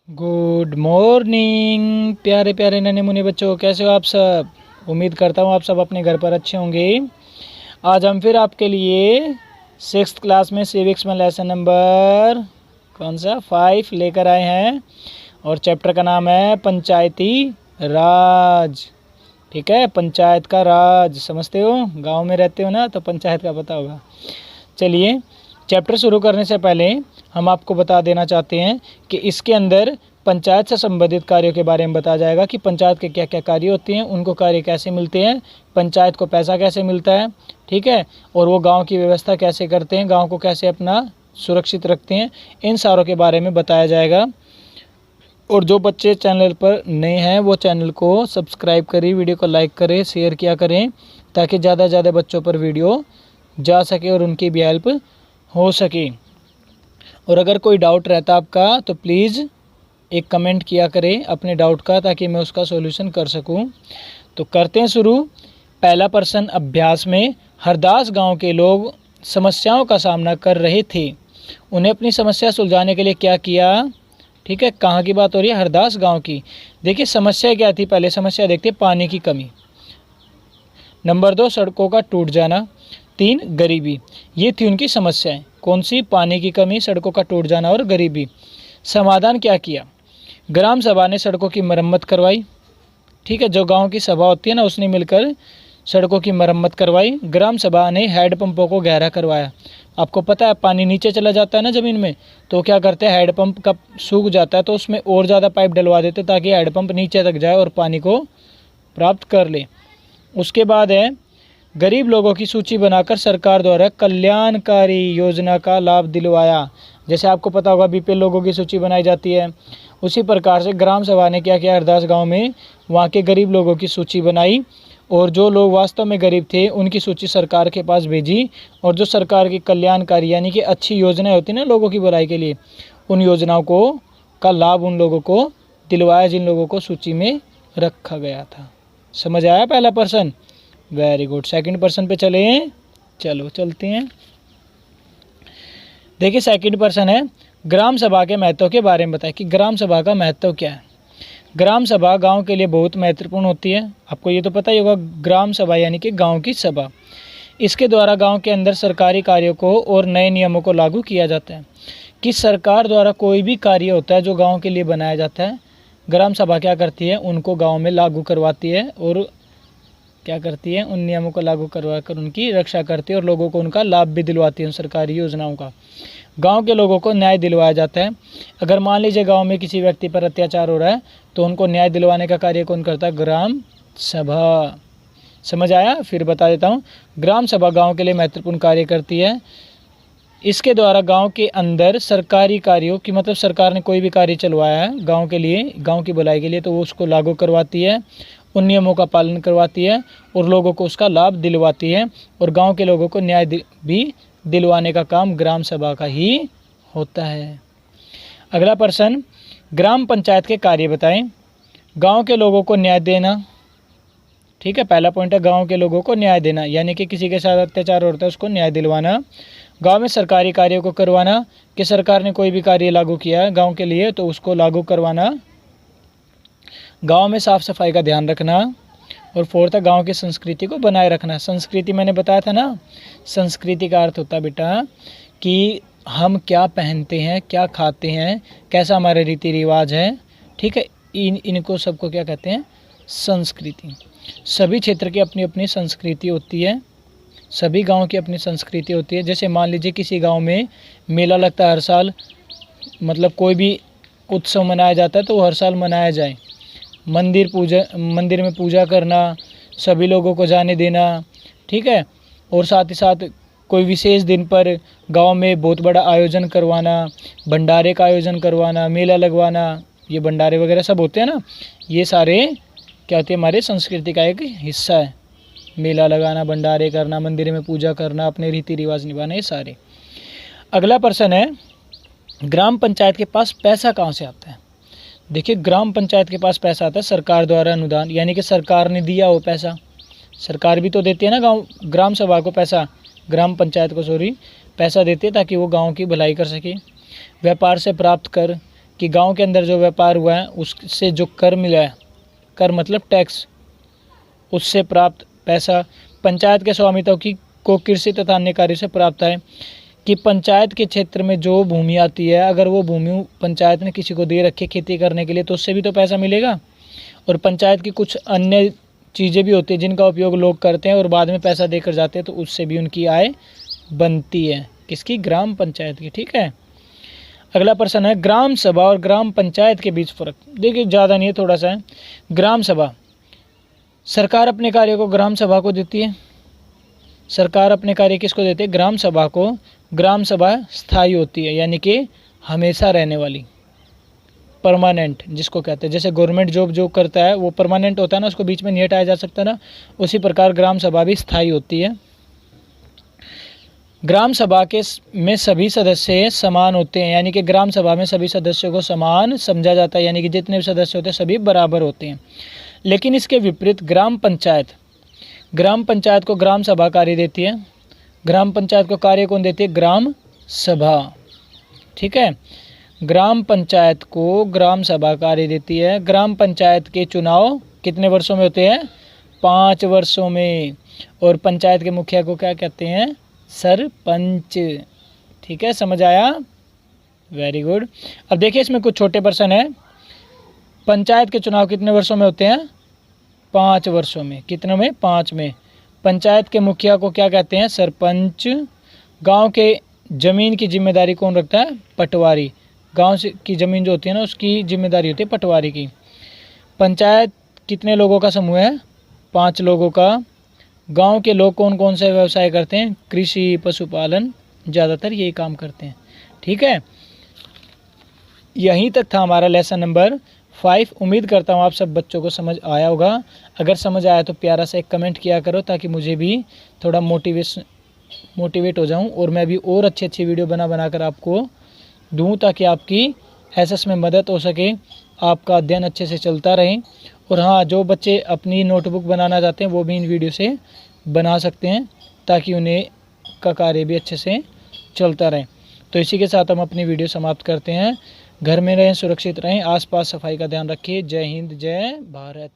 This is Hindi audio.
गुड मॉर्निंग प्यारे प्यारे नन्हे मुन्ने बच्चों, कैसे हो आप सब। उम्मीद करता हूँ आप सब अपने घर पर अच्छे होंगे। आज हम फिर आपके लिए 6th क्लास में सिविक्स में लेसन नंबर कौन सा 5 लेकर आए हैं और चैप्टर का नाम है पंचायती राज। ठीक है, पंचायत का राज समझते हो, गांव में रहते हो ना तो पंचायत का पता होगा। चलिए, चैप्टर शुरू करने से पहले हम आपको बता देना चाहते हैं कि इसके अंदर पंचायत से संबंधित कार्यों के बारे में बताया जाएगा कि पंचायत के क्या क्या कार्य होते हैं, उनको कार्य कैसे मिलते हैं, पंचायत को पैसा कैसे मिलता है, ठीक है, और वो गांव की व्यवस्था कैसे करते हैं, गांव को कैसे अपना सुरक्षित रखते हैं, इन सारों के बारे में बताया जाएगा। और जो बच्चे चैनल पर नए हैं वो चैनल को सब्सक्राइब करें, वीडियो को लाइक करें, शेयर किया करें ताकि ज़्यादा से ज़्यादा बच्चों पर वीडियो जा सके और उनकी भी हेल्प हो सके। और अगर कोई डाउट रहता आपका तो प्लीज़ एक कमेंट किया करें अपने डाउट का, ताकि मैं उसका सॉल्यूशन कर सकूं। तो करते हैं शुरू। पहला प्रश्न अभ्यास में हरदास गांव के लोग समस्याओं का सामना कर रहे थे, उन्हें अपनी समस्या सुलझाने के लिए क्या किया। ठीक है, कहाँ की बात हो रही है, हरदास गांव की। देखिए समस्या क्या थी, पहले समस्या देखते, पानी की कमी। नंबर 2 सड़कों का टूट जाना। 3 गरीबी। ये थी उनकी समस्याएं, कौन सी, पानी की कमी, सड़कों का टूट जाना और गरीबी। समाधान क्या किया, ग्राम सभा ने सड़कों की मरम्मत करवाई। ठीक है, जो गांव की सभा होती है ना उसने मिलकर सड़कों की मरम्मत करवाई। ग्राम सभा ने हैंडपंपों को गहरा करवाया। आपको पता है पानी नीचे चला जाता है ना ज़मीन में, तो क्या करते हैं, हैंडपंप का सूख जाता है तो उसमें और ज़्यादा पाइप डलवा देते ताकि हैंडपंप नीचे तक जाए और पानी को प्राप्त कर ले। उसके बाद है गरीब लोगों की सूची बनाकर सरकार द्वारा कल्याणकारी योजना का लाभ दिलवाया। जैसे आपको पता होगा बीपीएल लोगों की सूची बनाई जाती है, उसी प्रकार से ग्राम सभा ने क्या किया, हरदास गांव में वहाँ के गरीब लोगों की सूची बनाई और जो लोग वास्तव में गरीब थे उनकी सूची सरकार के पास भेजी। और जो सरकार की कल्याणकारी यानी कि अच्छी योजनाएं होती हैं ना लोगों की भलाई के लिए, उन योजनाओं को का लाभ उन लोगों को दिलवाया जिन लोगों को सूची में रखा गया था। समझ आया पहला प्रश्न, वेरी गुड। सेकंड पर्सन पे चलो चलते हैं। देखिए सेकंड पर्सन है ग्राम सभा के महत्व के बारे में बताएं कि ग्राम सभा का महत्व क्या है। ग्राम सभा गांव के लिए बहुत महत्वपूर्ण होती है, आपको ये तो पता ही होगा। ग्राम सभा यानी कि गांव की सभा, इसके द्वारा गांव के अंदर सरकारी कार्यों को और नए नियमों को लागू किया जाता है। कि सरकार द्वारा कोई भी कार्य होता है जो गाँव के लिए बनाया जाता है, ग्राम सभा क्या करती है, उनको गाँव में लागू करवाती है और क्या करती है, उन नियमों को लागू करवा कर उनकी रक्षा करती है और लोगों को उनका लाभ भी दिलवाती है। सरकारी योजनाओं का गांव के लोगों को न्याय दिलवाया जाता है। अगर मान लीजिए गांव में किसी व्यक्ति पर अत्याचार हो रहा है तो उनको न्याय दिलवाने का कार्य कौन करता है, ग्राम सभा। समझ आया, फिर बता देता हूँ। ग्राम सभा गाँव के लिए महत्वपूर्ण कार्य करती है। इसके द्वारा गांव के अंदर सरकारी कार्यों की, मतलब सरकार ने कोई भी कार्य चलवाया है गांव के लिए, गांव की भलाई के लिए, तो वो उसको लागू करवाती है, उन नियमों का पालन करवाती है और लोगों को उसका लाभ दिलवाती है। और गांव के लोगों को न्याय भी दिलवाने का काम ग्राम सभा का ही होता है। अगला प्रश्न, ग्राम पंचायत के कार्य बताएं। गांव के लोगों को न्याय देना। ठीक है, पहला पॉइंट है गांव के लोगों को न्याय देना, यानी कि किसी के साथ अत्याचार होता है उसको न्याय दिलवाना। गांव में सरकारी कार्यों को करवाना, कि सरकार ने कोई भी कार्य लागू किया है गांव के लिए तो उसको लागू करवाना। गांव में साफ सफाई का ध्यान रखना। और फोर्थ है गांव की संस्कृति को बनाए रखना। संस्कृति मैंने बताया था ना, संस्कृति का अर्थ होता है बेटा कि हम क्या पहनते हैं, क्या खाते हैं, कैसा हमारे रीति रिवाज है। ठीक है, इनको सबको क्या कहते हैं, संस्कृति। सभी क्षेत्र की अपनी अपनी संस्कृति होती है, सभी गांव की अपनी संस्कृति होती है। जैसे मान लीजिए किसी गांव में मेला लगता है हर साल, मतलब कोई भी उत्सव मनाया जाता है तो वो हर साल मनाया जाए। मंदिर में पूजा करना, सभी लोगों को जाने देना। ठीक है, और साथ ही साथ कोई विशेष दिन पर गांव में बहुत बड़ा आयोजन करवाना, भंडारे का आयोजन करवाना, मेला लगवाना, ये भंडारे वगैरह सब होते हैं ना, ये सारे क्या होते हैं, हमारे संस्कृति का एक हिस्सा है। मेला लगाना, भंडारे करना, मंदिर में पूजा करना, अपने रीति रिवाज निभाना, ये सारे। अगला प्रश्न है ग्राम पंचायत के पास पैसा कहाँ से आता है। देखिए ग्राम पंचायत के पास पैसा आता है सरकार द्वारा अनुदान, यानी कि सरकार ने दिया हो पैसा। सरकार भी तो देती है ना ग्राम सभा को पैसा, ग्राम पंचायत को पैसा देती है ताकि वो गांव की भलाई कर सके। व्यापार से प्राप्त कर, कि गांव के अंदर जो व्यापार हुआ है उससे जो कर मिला है, कर मतलब टैक्स, उससे प्राप्त पैसा पंचायत के स्वामित्व की को कृषि तथा अन्य कार्यों से प्राप्त है। कि पंचायत के क्षेत्र में जो भूमि आती है, अगर वो भूमि पंचायत ने किसी को दे रखी है खेती करने के लिए, तो उससे भी तो पैसा मिलेगा। और पंचायत की कुछ अन्य चीज़ें भी होती हैं जिनका उपयोग लोग करते हैं और बाद में पैसा देकर जाते हैं, तो उससे भी उनकी आय बनती है। किसकी? ग्राम पंचायत की। ठीक है, अगला प्रश्न है ग्राम सभा और ग्राम पंचायत के बीच फर्क। देखिए ज़्यादा नहीं है, थोड़ा सा है। ग्राम सभा, सरकार अपने कार्य को ग्राम सभा को देती है। सरकार अपने कार्य किसको देती है? ग्राम सभा को। ग्राम सभा स्थायी होती है, यानी कि हमेशा रहने वाली, परमानेंट जिसको कहते हैं। जैसे गवर्नमेंट जॉब जो करता है वो परमानेंट होता है ना, उसको बीच में नहीं हटाया जा सकता ना, उसी प्रकार ग्राम सभा भी स्थायी होती है। ग्राम सभा के में सभी सदस्य समान होते हैं, यानी कि ग्राम सभा में सभी सदस्यों को समान समझा जाता है, यानी कि जितने भी सदस्य होते हैं सभी बराबर होते हैं। लेकिन इसके विपरीत ग्राम पंचायत को ग्राम सभा कार्य देती है। ग्राम पंचायत को कार्य कौन देती है? ग्राम सभा। ठीक है, ग्राम पंचायत को ग्राम सभा कार्य देती है। ग्राम पंचायत के चुनाव कितने वर्षों में होते हैं? 5 वर्षों में। और पंचायत के मुखिया को क्या कहते हैं? सरपंच। ठीक है, समझ आया? Very good. अब देखिए इसमें कुछ छोटे प्रश्न है। पंचायत के चुनाव कितने वर्षों में होते हैं? 5 वर्षों में। कितने में? 5 में। पंचायत के मुखिया को क्या कहते हैं? सरपंच। गांव के जमीन की जिम्मेदारी कौन रखता है? पटवारी। गांव से की ज़मीन जो होती है ना, उसकी जिम्मेदारी होती है पटवारी की। पंचायत कितने लोगों का समूह है? 5 लोगों का। गांव के लोग कौन कौन से व्यवसाय करते हैं? कृषि, पशुपालन, ज़्यादातर यही काम करते हैं। ठीक है, यहीं तक था हमारा लेसन नंबर 5। उम्मीद करता हूँ आप सब बच्चों को समझ आया होगा। अगर समझ आया तो प्यारा सा एक कमेंट किया करो, ताकि मुझे भी थोड़ा मोटिवेट हो जाऊँ और मैं भी और अच्छी वीडियो बना कर आपको दूँ, ताकि आपकी एसएस में मदद हो सके, आपका अध्ययन अच्छे से चलता रहे। और हाँ, जो बच्चे अपनी नोटबुक बनाना चाहते हैं वो भी इन वीडियो से बना सकते हैं, ताकि उन्हें का कार्य भी अच्छे से चलता रहे। तो इसी के साथ हम अपनी वीडियो समाप्त करते हैं। घर में रहें, सुरक्षित रहें, आसपास सफाई का ध्यान रखिए। जय हिंद, जय भारत।